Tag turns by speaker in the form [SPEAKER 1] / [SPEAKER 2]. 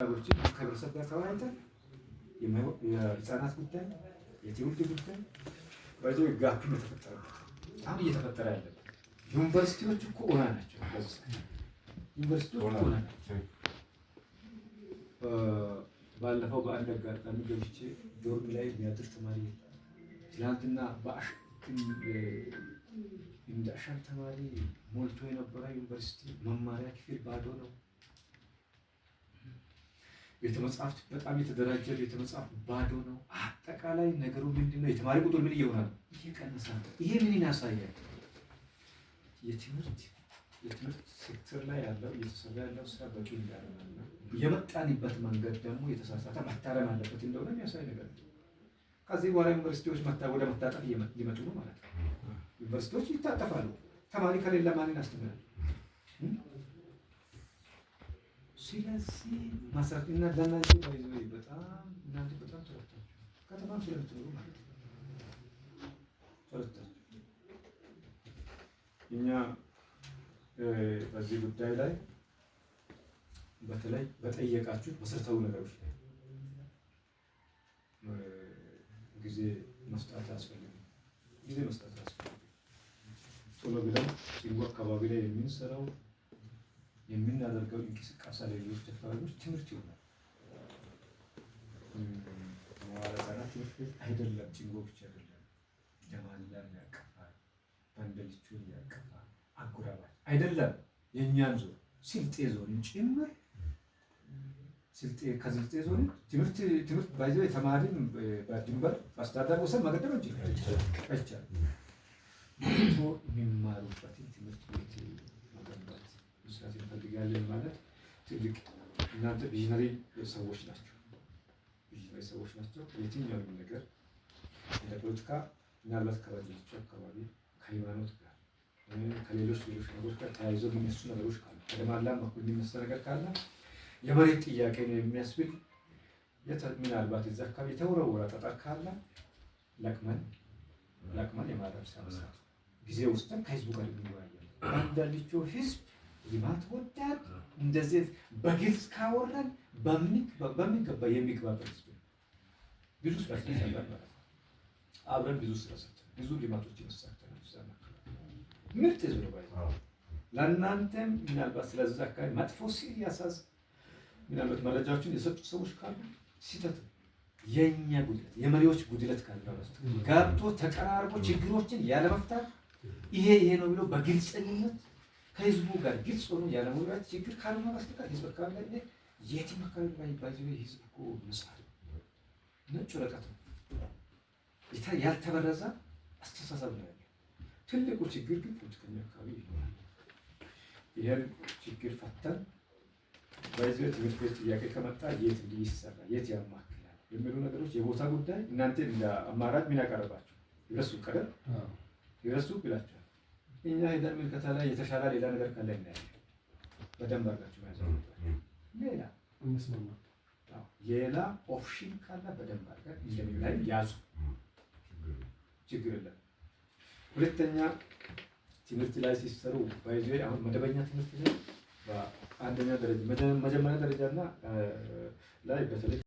[SPEAKER 1] ከህብረተሰብ ጋር ተወያይተን የህፃናት ጉዳይ፣ የትውልድ ጉዳይ ባይዞ ጋፕ የተፈጠረበት አሁን እየተፈጠረ ያለበት ዩኒቨርሲቲዎች እኮ ኦና ናቸው። ዩኒቨርሲቲዎች ኦና ናቸው። ባለፈው በአንድ አጋጣሚ ገብቼ ዶርም ላይ የሚያድር ተማሪ ትናንትና እንደ አሻም ተማሪ ሞልቶ የነበረ ዩኒቨርሲቲ መማሪያ ክፍል ባዶ ነው። ቤተ መጻሕፍት በጣም የተደራጀ ቤተ መጻሕፍት ባዶ ነው። አጠቃላይ ነገሩ ምንድነው? የተማሪ ቁጥር ምን እየሆነ ነው? እየቀነሰ ነው። ይሄ ምን ያሳያል? የትምህርት ሴክተር ላይ ያለው እየተሰራ ያለው ስራ በቂ እንዳልሆነና የመጣንበት መንገድ ደግሞ የተሳሳተ መታረም አለበት እንደሆነ የሚያሳይ ነገር ነው። ከዚህ በኋላ ዩኒቨርሲቲዎች ወደ መታጠፍ እየመጡ ነው ማለት ነው። ዩኒቨርሲቲዎች ይታጠፋሉ። ተማሪ ከሌለ ማንን ያስተምራል? ስለዚህ ማስራትና ለእናንተ ባይዘው በጣም እናንተ በጣም ተረታችሁ ከተማም ስለምትኖሩ ማለት ነው። ተረታችሁ እኛ በዚህ ጉዳይ ላይ በተለይ በጠየቃችሁት መሰረታዊ ነገሮች ላይ ጊዜ መስጠት ያስፈልጋል። ጊዜ መስጠት ያስፈልጋል። ቶሎ ብለን ሲንጎ አካባቢ ላይ የምንሰራው የምናደርገው እንቅስቃሴ ላይ ሌሎች አካባቢዎች ትምህርት ይሆናል። መዋዕለ ትምህርት ቤት አይደለም፣ ጭንጎ ብቻ አይደለም፣ ጀማላን ያቀፋል፣ ባንደልቹን ያቀፋል፣ አጎራባች አይደለም፣ የእኛን ዞን ስልጤ ዞንን ጭምር ከስልጤ ዞን ትምህርት ባይዘው የተማሪን በድንበር በአስተዳደር ወሰን መገደብ አይቻልም። የሚማሩበትን ትምህርት ቤት መገንባት መስራት እንፈልጋለን ማለት ትልቅ እናንተ ቪዥነሪ ሰዎች ናቸው። ቪዥነሪ ሰዎች ናቸው። የትኛውንም ነገር እንደ ፖለቲካ ምናልባት ከባጀቶቹ አካባቢ ከሃይማኖት ጋር ከሌሎች ነገሮች ጋር ተያይዞ የሚነሱ ነገሮች ካሉ ከደማላም በኩል የሚነሳ ነገር ካለ የመሬት ጥያቄ ነው የሚያስብል ምናልባት እዛ አካባቢ የተወረወረ ጠጠር ካለ ለቅመን የማረብ ስራ መስራት ጊዜ ውስጥም ከህዝቡ ጋር የሚወያያል። አንዳንዶቹ ህዝብ ልማት ወዳድ እንደዚህ በግልጽ ካወራን በሚገባ የሚግባባ ህዝብ ብዙ ስራ ሰርተናል ማለት ነው። አብረን ብዙ ስራ ሰርተናል። ብዙ ልማቶችን ሰርተናል። ምርጥ ህዝብ ነው ባይ ለእናንተም ምናልባት ስለዛ አካባቢ መጥፎ ሲል ያሳዝ ምናልባት መረጃዎችን የሰጡ ሰዎች ካሉ ሲተት የኛ ጉድለት የመሪዎች ጉድለት ካለ ጋብቶ ተቀራርቦ ችግሮችን ያለመፍታት ይሄ ነው ብሎ በግልጽነት ከህዝቡ ጋር ግልጽ ሆኖ ያለመውራት ችግር ካልሆነ በስተቀር ህዝብ አካባቢ ላይ የትም አካባቢ ላይ ባይዘው ህዝብ እኮ መስዋዕት ነጭ ወረቀት ነው። ያልተበረዘ አስተሳሰብ ነው ያለው። ትልቁ ችግር ግን ፖለቲከኛ አካባቢ ይሆናል። ይሄን ችግር ፈተን ባይዘው ትምህርት ቤት ጥያቄ ከመጣ የት ሊሰራ የት ያማክላል የሚሉ ነገሮች የቦታ ጉዳይ እናንተ እንደ አማራጭ ምን ያቀርባችሁ ይረሱ ቀደም ይረሱ ብላችኋል። እኛ ሄደን ምልከታ ላይ የተሻለ ሌላ ነገር ካለ እናያለን። በደንብ አድርጋችሁ ሌላ ሌላ ኦፕሽን ካለ በደንብ አድርገን እንደሚላይ ያዙ። ችግር የለም። ሁለተኛ ትምህርት ላይ ሲሰሩ ባይዘው አሁን መደበኛ ትምህርት ላይ በአንደኛ ደረጃ መጀመሪያ ደረጃና ላይ በተለይ